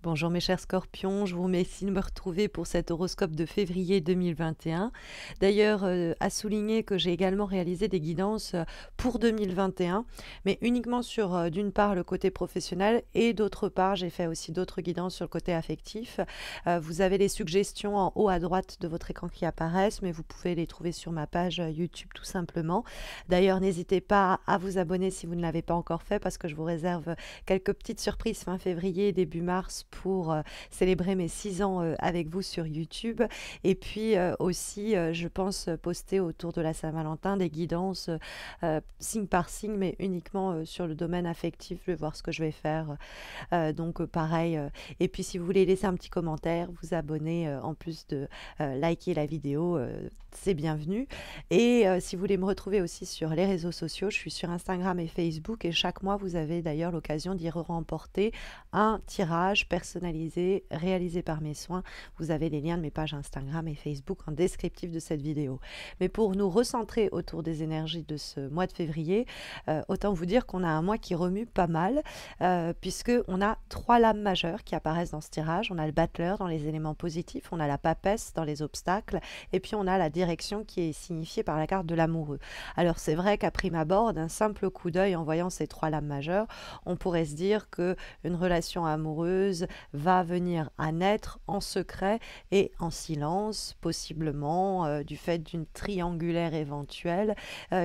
Bonjour mes chers scorpions, je vous remercie de me retrouver pour cet horoscope de février 2021. D'ailleurs, à souligner que j'ai également réalisé des guidances pour 2021, mais uniquement sur d'une part le côté professionnel et d'autre part j'ai fait aussi d'autres guidances sur le côté affectif. Vous avez les suggestions en haut à droite de votre écran qui apparaissent, mais vous pouvez les trouver sur ma page YouTube tout simplement. D'ailleurs, n'hésitez pas à vous abonner si vous ne l'avez pas encore fait parce que je vous réserve quelques petites surprises fin février, début mars pour célébrer mes 6 ans avec vous sur YouTube. Et puis aussi, je pense poster autour de la Saint-Valentin des guidances signe par signe, mais uniquement sur le domaine affectif. Je vais voir ce que je vais faire. Donc pareil. Et puis si vous voulez laisser un petit commentaire, vous abonner en plus de liker la vidéo, c'est bienvenu. Et si vous voulez me retrouver aussi sur les réseaux sociaux, je suis sur Instagram et Facebook et chaque mois vous avez d'ailleurs l'occasion d'y remporter un tirage personnalisé réalisé par mes soins. Vous avez les liens de mes pages Instagram et Facebook en descriptif de cette vidéo. Mais pour nous recentrer autour des énergies de ce mois de février, autant vous dire qu'on a un mois qui remue pas mal, puisque on a 3 lames majeures qui apparaissent dans ce tirage. On a le battleur dans les éléments positifs, on a la papesse dans les obstacles, et puis on a la direction qui est signifiée par la carte de l'amoureux. Alors c'est vrai qu'à prime abord, d'un simple coup d'œil en voyant ces 3 lames majeures, on pourrait se dire que une relation amoureuse va venir à naître en secret et en silence, possiblement du fait d'une triangulaire éventuelle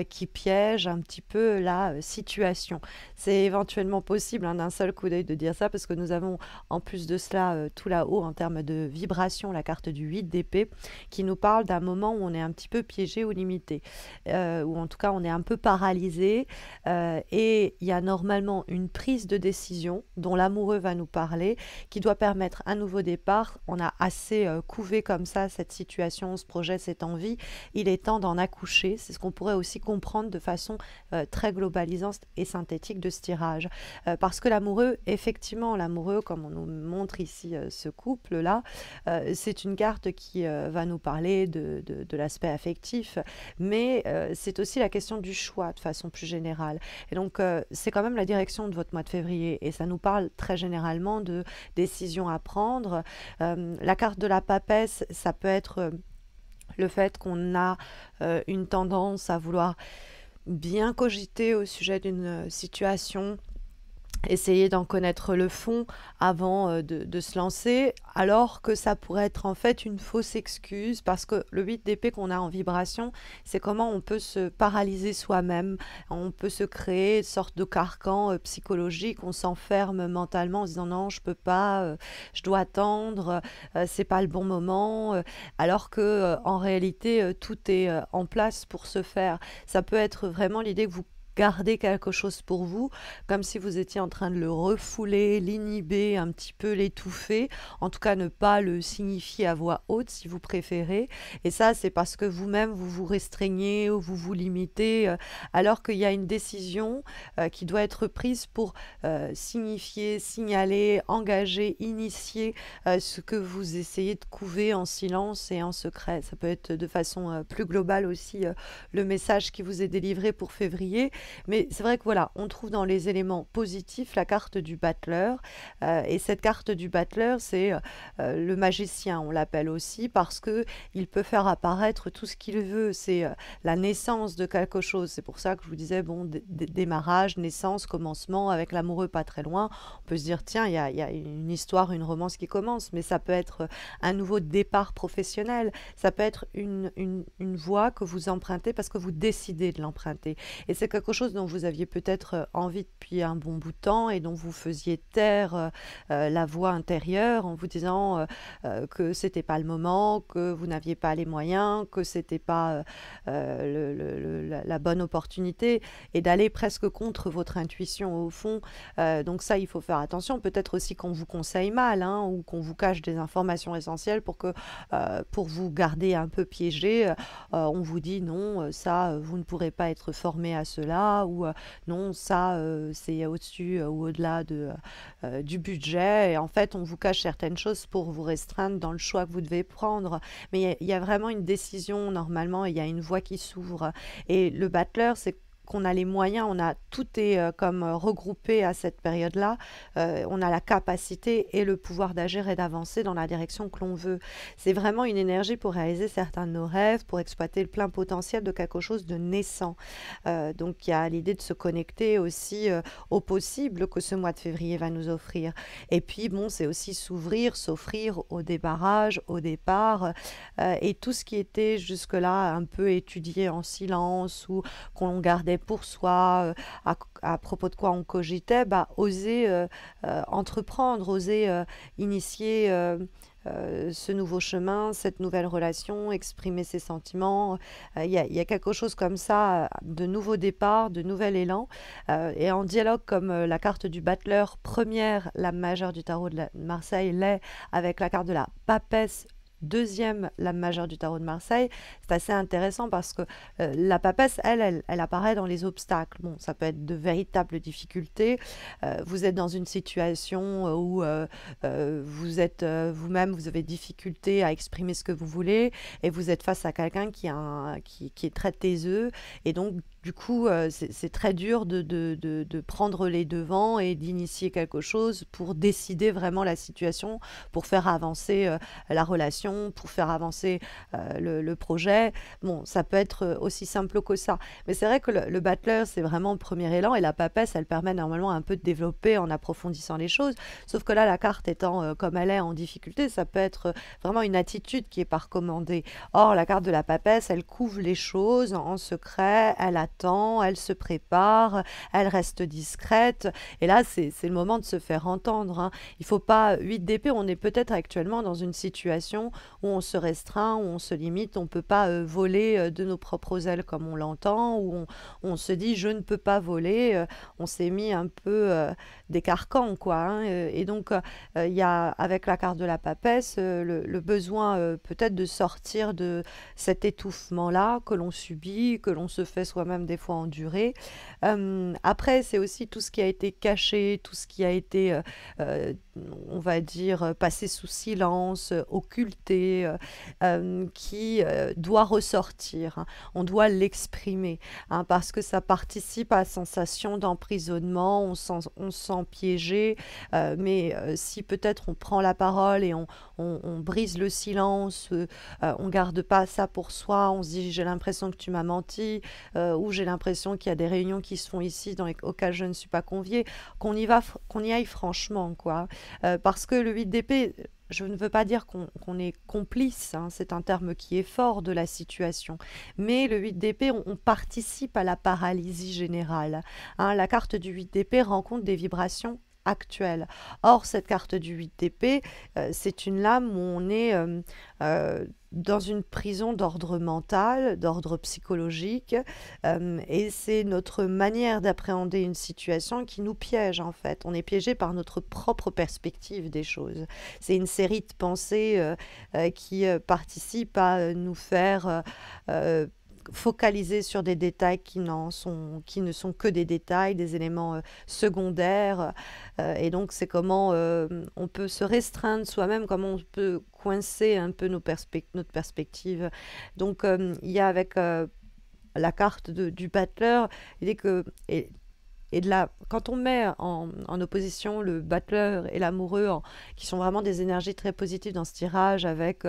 qui piège un petit peu la situation. C'est éventuellement possible d'un seul coup d'œil de dire ça parce que nous avons en plus de cela tout là-haut en termes de vibration la carte du 8 d'épée qui nous parle d'un moment où on est un petit peu piégé ou limité, ou en tout cas on est un peu paralysé et il y a normalement une prise de décision dont l'amoureux va nous parler qui doit permettre un nouveau départ. On a assez couvé comme ça cette situation, ce projet, cette envie. Il est temps d'en accoucher. C'est ce qu'on pourrait aussi comprendre de façon très globalisante et synthétique de ce tirage. Parce que l'amoureux, effectivement, l'amoureux, comme on nous montre ici ce couple-là, c'est une carte qui va nous parler de l'aspect affectif, mais c'est aussi la question du choix de façon plus générale. Et donc, c'est quand même la direction de votre mois de février et ça nous parle très généralement de décisions à prendre. La carte de la papesse, ça peut être le fait qu'on a une tendance à vouloir bien cogiter au sujet d'une situation, essayer d'en connaître le fond avant de se lancer, alors que ça pourrait être en fait une fausse excuse, parce que le 8 d'épée qu'on a en vibration, c'est comment on peut se paralyser soi-même, on peut se créer une sorte de carcan psychologique, on s'enferme mentalement en se disant non, je peux pas, je dois attendre, c'est pas le bon moment, alors que en réalité tout est en place pour se faire. Ça peut être vraiment l'idée que vous gardez quelque chose pour vous, comme si vous étiez en train de le refouler, l'inhiber, un petit peu l'étouffer, en tout cas ne pas le signifier à voix haute si vous préférez. Et ça, c'est parce que vous-même, vous vous restreignez ou vous vous limitez, alors qu'il y a une décision qui doit être prise pour signifier, signaler, engager, initier ce que vous essayez de couver en silence et en secret. Ça peut être de façon plus globale aussi le message qui vous est délivré pour février. Mais c'est vrai que voilà, on trouve dans les éléments positifs la carte du battleur. Et cette carte du battleur, c'est le magicien, on l'appelle aussi, parce que il peut faire apparaître tout ce qu'il veut. C'est la naissance de quelque chose. C'est pour ça que je vous disais, bon, démarrage, naissance, commencement, avec l'amoureux pas très loin. On peut se dire, tiens, il y a une histoire, une romance qui commence, mais ça peut être un nouveau départ professionnel. Ça peut être une voie que vous empruntez parce que vous décidez de l'emprunter. Et c'est quelque chose dont vous aviez peut-être envie depuis un bon bout de temps et dont vous faisiez taire la voix intérieure en vous disant que c'était pas le moment, que vous n'aviez pas les moyens, que c'était pas la bonne opportunité et d'aller presque contre votre intuition au fond. Donc ça, il faut faire attention. Peut-être aussi qu'on vous conseille mal hein, ou qu'on vous cache des informations essentielles pour vous garder un peu piégé. On vous dit non, ça, vous ne pourrez pas être formé à cela ou non, ça, c'est au-dessus ou au-delà du budget. Et en fait, on vous cache certaines choses pour vous restreindre dans le choix que vous devez prendre. Mais il y a vraiment une décision, normalement, il y a une voie qui s'ouvre. Et le battleur, c'est qu'on a les moyens, tout est comme regroupé à cette période-là, on a la capacité et le pouvoir d'agir et d'avancer dans la direction que l'on veut. C'est vraiment une énergie pour réaliser certains de nos rêves, pour exploiter le plein potentiel de quelque chose de naissant. Donc il y a l'idée de se connecter aussi au possible que ce mois de février va nous offrir. Et puis bon, c'est aussi s'ouvrir, s'offrir au débarrage, au départ, et tout ce qui était jusque-là un peu étudié en silence ou qu'on gardait pour soi, à propos de quoi on cogitait, bah, oser entreprendre, oser initier ce nouveau chemin, cette nouvelle relation, exprimer ses sentiments. Il y a quelque chose comme ça, de nouveau départ, de nouvel élan. Et en dialogue comme la carte du battleur, première lame majeure du tarot de Marseille, l'est avec la carte de la papesse, deuxième lame majeure du tarot de Marseille. C'est assez intéressant parce que la papesse, elle apparaît dans les obstacles. Bon, ça peut être de véritables difficultés. Vous êtes dans une situation où vous êtes vous-même, vous avez difficulté à exprimer ce que vous voulez et vous êtes face à quelqu'un qui est très taiseux et donc du coup, c'est très dur de prendre les devants et d'initier quelque chose pour décider vraiment la situation, pour faire avancer la relation, pour faire avancer le projet. Bon, ça peut être aussi simple que ça. Mais c'est vrai que le battleur, c'est vraiment le premier élan et la papesse, elle permet normalement un peu de développer en approfondissant les choses. Sauf que là, la carte étant comme elle est en difficulté, ça peut être vraiment une attitude qui est pas recommandée. Or, la carte de la papesse, elle couvre les choses en secret, elle attend, elle se prépare, elle reste discrète. Et là, c'est le moment de se faire entendre, hein. Il faut pas, 8 d'épée, on est peut-être actuellement dans une situation où on se restreint, où on se limite, on ne peut pas voler de nos propres ailes comme on l'entend, on se dit je ne peux pas voler, on s'est mis un peu des carcans, quoi, hein. Et donc, il y a avec la carte de la papesse le besoin peut-être de sortir de cet étouffement-là que l'on subit, que l'on se fait soi-même des fois endurer. Après, c'est aussi tout ce qui a été caché, tout ce qui a été, euh, on va dire, passé sous silence, occulté, qui doit ressortir, hein. On doit l'exprimer, hein, parce que ça participe à la sensation d'emprisonnement, on se sent piégé, mais si peut-être on prend la parole et on brise le silence, on garde pas ça pour soi, on se dit j'ai l'impression que tu m'as menti, ou j'ai l'impression qu'il y a des réunions qui se font ici auxquelles je ne suis pas conviée, qu'on y aille franchement, quoi. Parce que le 8 d'épée, je ne veux pas dire qu'on est complice, hein, c'est un terme qui est fort de la situation, mais le 8 d'épée, on participe à la paralysie générale, hein. La carte du 8 d'épée rencontre des vibrations actuelles. Or, cette carte du 8 d'épée, c'est une lame où on est dans une prison d'ordre mental, d'ordre psychologique, et c'est notre manière d'appréhender une situation qui nous piège en fait. On est piégé par notre propre perspective des choses. C'est une série de pensées qui participent à nous faire focaliser sur des détails qui ne sont que des détails, des éléments secondaires. Et donc, c'est comment on peut se restreindre soi-même, comment on peut coincer un peu notre perspective. Donc, il y a avec la carte du battleur, l'idée que... Et quand on met en opposition le battleur et l'amoureux, qui sont vraiment des énergies très positives dans ce tirage, avec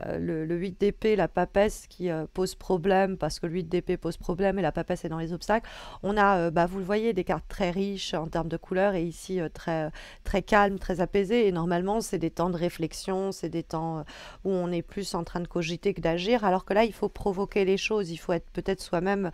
le 8 d'épée, la papesse qui pose problème, parce que le 8 d'épée pose problème et la papesse est dans les obstacles, on a, vous le voyez, des cartes très riches en termes de couleurs, et ici très, très calmes, très apaisées. Et normalement, c'est des temps de réflexion, c'est des temps où on est plus en train de cogiter que d'agir, alors que là, il faut provoquer les choses, il faut être peut-être soi-même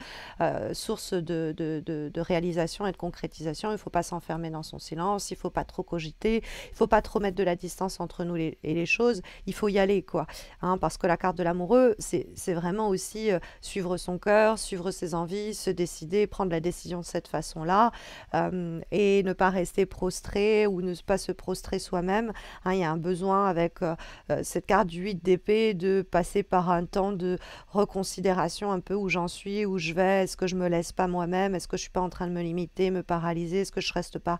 source de réalisation de concrétisation. Il ne faut pas s'enfermer dans son silence, il ne faut pas trop cogiter, il ne faut pas trop mettre de la distance entre nous et les choses, il faut y aller, quoi, hein, parce que la carte de l'amoureux, c'est vraiment aussi suivre son cœur, suivre ses envies, se décider, prendre la décision de cette façon-là, et ne pas rester prostré ou ne pas se prostrer soi-même, hein. Il y a un besoin avec cette carte du 8 d'épée de passer par un temps de reconsidération un peu, où j'en suis, où je vais, est-ce que je me laisse pas moi-même, est-ce que je suis pas en train de me limiter, m'arrêter, me paralyser? Est-ce que je reste pas,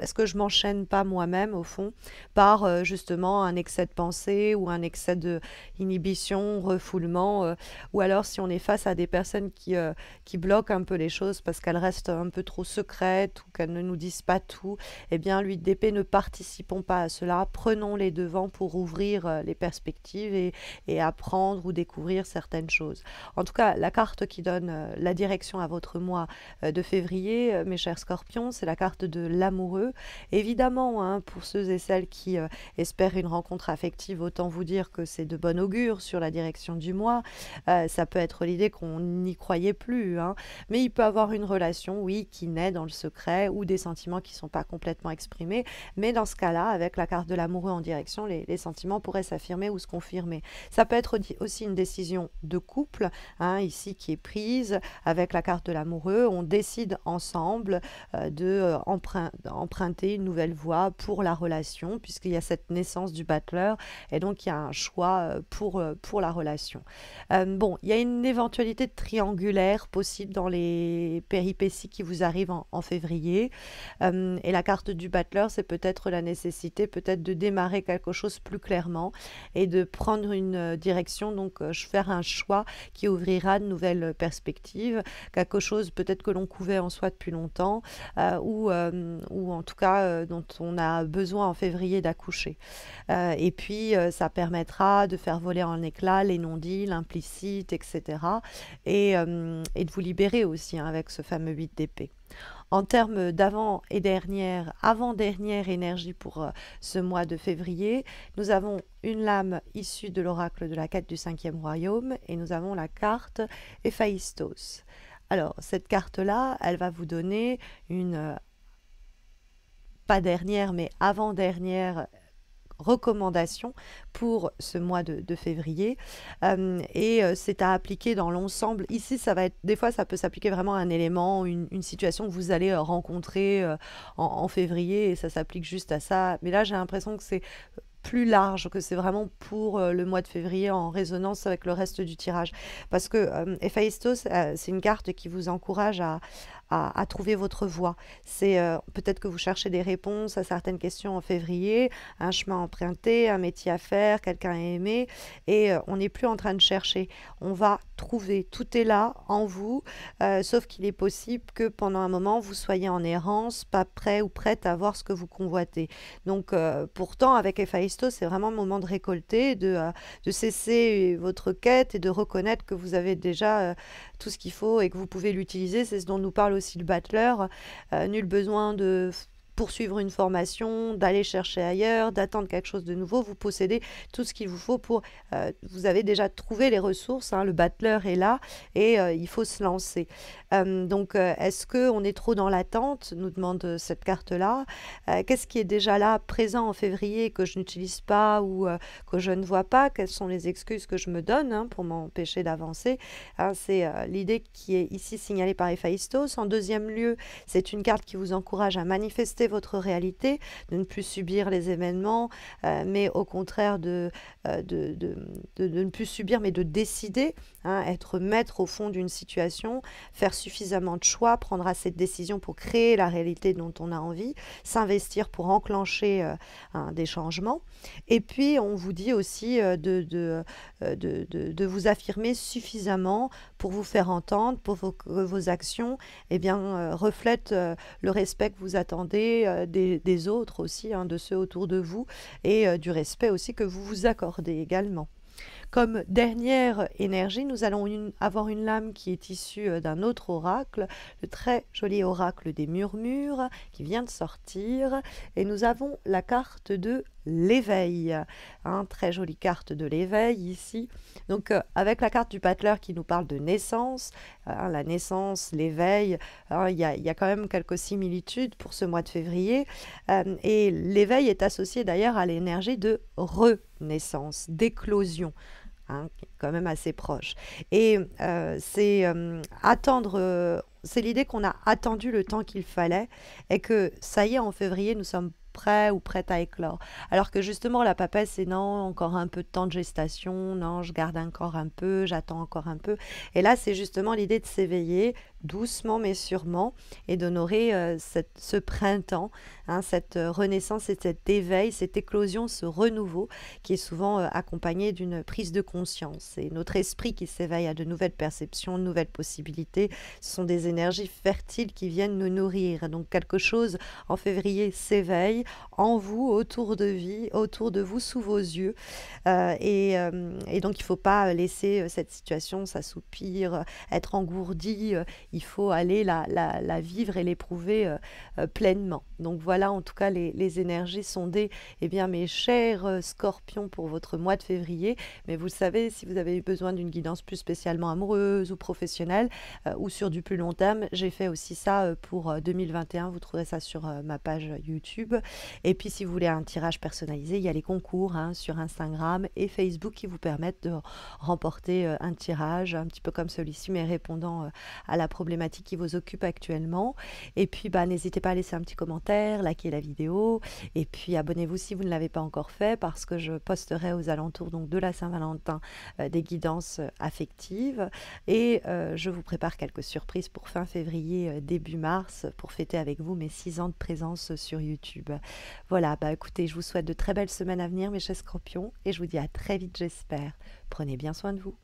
est-ce que je m'enchaîne pas moi-même au fond par justement un excès de pensée ou un excès de inhibition, refoulement, ou alors si on est face à des personnes qui bloquent un peu les choses parce qu'elles restent un peu trop secrètes ou qu'elles ne nous disent pas tout, eh bien, l'huile d'épée, ne participons pas à cela, prenons les devants pour ouvrir les perspectives et apprendre ou découvrir certaines choses. En tout cas, la carte qui donne la direction à votre mois de février, mes chers scorpions, c'est la carte de l'amoureux. Évidemment, hein, pour ceux et celles qui espèrent une rencontre affective, autant vous dire que c'est de bon augure sur la direction du mois. Ça peut être l'idée qu'on n'y croyait plus, hein, mais il peut avoir une relation, oui, qui naît dans le secret ou des sentiments qui ne sont pas complètement exprimés. Mais dans ce cas-là, avec la carte de l'amoureux en direction, les sentiments pourraient s'affirmer ou se confirmer. Ça peut être aussi une décision de couple, hein, ici qui est prise avec la carte de l'amoureux. On décide ensemble d'emprunter une nouvelle voie pour la relation, puisqu'il y a cette naissance du battleur, et donc il y a un choix pour la relation. Bon, il y a une éventualité triangulaire possible dans les péripéties qui vous arrivent en février. Et la carte du battleur, c'est peut-être la nécessité peut-être de démarrer quelque chose plus clairement et de prendre une direction, donc faire un choix qui ouvrira de nouvelles perspectives, quelque chose peut-être que l'on couvait en soi depuis longtemps ou en tout cas dont on a besoin en février d'accoucher. Et puis ça permettra de faire voler en éclats les non-dits, l'implicite, etc. Et de vous libérer aussi, hein, avec ce fameux 8 d'épée. En termes d'avant et dernière, avant-dernière énergie pour ce mois de février, nous avons une lame issue de l'oracle de la quête du 5e royaume et nous avons la carte Héphaïstos. Alors, cette carte-là, elle va vous donner une, pas dernière, mais avant-dernière recommandations pour ce mois de février et c'est à appliquer dans l'ensemble. Ici, ça va être, des fois, ça peut s'appliquer vraiment à un élément, une situation que vous allez rencontrer en février et ça s'applique juste à ça. Mais là, j'ai l'impression que c'est plus large, que c'est vraiment pour le mois de février en résonance avec le reste du tirage. Parce que Héphaïstos, c'est une carte qui vous encourage à trouver votre voie. C'est peut-être que vous cherchez des réponses à certaines questions en février, un chemin emprunté, un métier à faire, quelqu'un à aimer, et on n'est plus en train de chercher. On va trouver, tout est là en vous, sauf qu'il est possible que pendant un moment, vous soyez en errance, pas prêt ou prête à voir ce que vous convoitez. Donc pourtant, avec Héphaïstos, c'est vraiment le moment de récolter, de cesser votre quête et de reconnaître que vous avez déjà tout ce qu'il faut et que vous pouvez l'utiliser. C'est ce dont nous parle aussi le battleur. Nul besoin de poursuivre une formation, d'aller chercher ailleurs, d'attendre quelque chose de nouveau. Vous possédez tout ce qu'il vous faut pour... vous avez déjà trouvé les ressources, hein, le battleur est là et il faut se lancer. Donc, est-ce qu'on est trop dans l'attente, nous demande cette carte-là. Qu'est-ce qui est déjà là, présent en février, que je n'utilise pas ou que je ne vois pas? Quelles sont les excuses que je me donne, hein, pour m'empêcher d'avancer? Hein, c'est l'idée qui est ici signalée par Héphaïstos. En deuxième lieu, c'est une carte qui vous encourage à manifester votre réalité, de ne plus subir les événements, mais au contraire de ne plus subir, mais de décider, hein, être maître au fond d'une situation, faire suffisamment de choix, prendre assez de décisions pour créer la réalité dont on a envie, s'investir pour enclencher des changements. Et puis, on vous dit aussi de vous affirmer suffisamment pour vous faire entendre, pour que vos actions reflètent le respect que vous attendez des autres aussi, hein, de ceux autour de vous, et du respect aussi que vous vous accordez également. Comme dernière énergie, nous allons avoir une lame qui est issue d'un autre oracle, le très joli oracle des murmures qui vient de sortir, et nous avons la carte de l'éveil, hein, très jolie carte de l'éveil ici. Donc avec la carte du battleur qui nous parle de naissance, la naissance, l'éveil, il y a quand même quelques similitudes pour ce mois de février, et l'éveil est associé d'ailleurs à l'énergie de renaissance, d'éclosion, hein, qui est quand même assez proche. Et c'est attendre, c'est l'idée qu'on a attendu le temps qu'il fallait et que ça y est, en février, nous sommes prêts ou prêtes à éclore. Alors que justement, la papesse, c'est non, encore un peu de temps de gestation, non, je garde encore un peu, j'attends encore un peu. Et là, c'est justement l'idée de s'éveiller, doucement mais sûrement, et d'honorer ce printemps, hein, cette renaissance et cet éveil, cette éclosion, ce renouveau qui est souvent accompagné d'une prise de conscience. C'est notre esprit qui s'éveille à de nouvelles perceptions, de nouvelles possibilités. Ce sont des énergies fertiles qui viennent nous nourrir. Donc quelque chose en février s'éveille en vous, autour de vous, sous vos yeux. Et donc il ne faut pas laisser cette situation s'assoupir, être engourdi. Il faut aller la vivre et l'éprouver pleinement. Donc voilà en tout cas les énergies sondées, eh bien mes chers scorpions, pour votre mois de février. Mais vous le savez, si vous avez eu besoin d'une guidance plus spécialement amoureuse ou professionnelle ou sur du plus long terme, j'ai fait aussi ça pour 2021. Vous trouverez ça sur ma page YouTube. Et puis si vous voulez un tirage personnalisé, il y a les concours hein, sur Instagram et Facebook qui vous permettent de remporter un tirage un petit peu comme celui-ci, mais répondant à la problématique qui vous occupe actuellement. Et puis bah, n'hésitez pas à laisser un petit commentaire, liker la vidéo, et puis abonnez-vous si vous ne l'avez pas encore fait, parce que je posterai aux alentours donc de la Saint-Valentin des guidances affectives, et je vous prépare quelques surprises pour fin février, début mars, pour fêter avec vous mes 6 ans de présence sur YouTube. Voilà, bah écoutez, je vous souhaite de très belles semaines à venir mes chers scorpions, et je vous dis à très vite j'espère. Prenez bien soin de vous.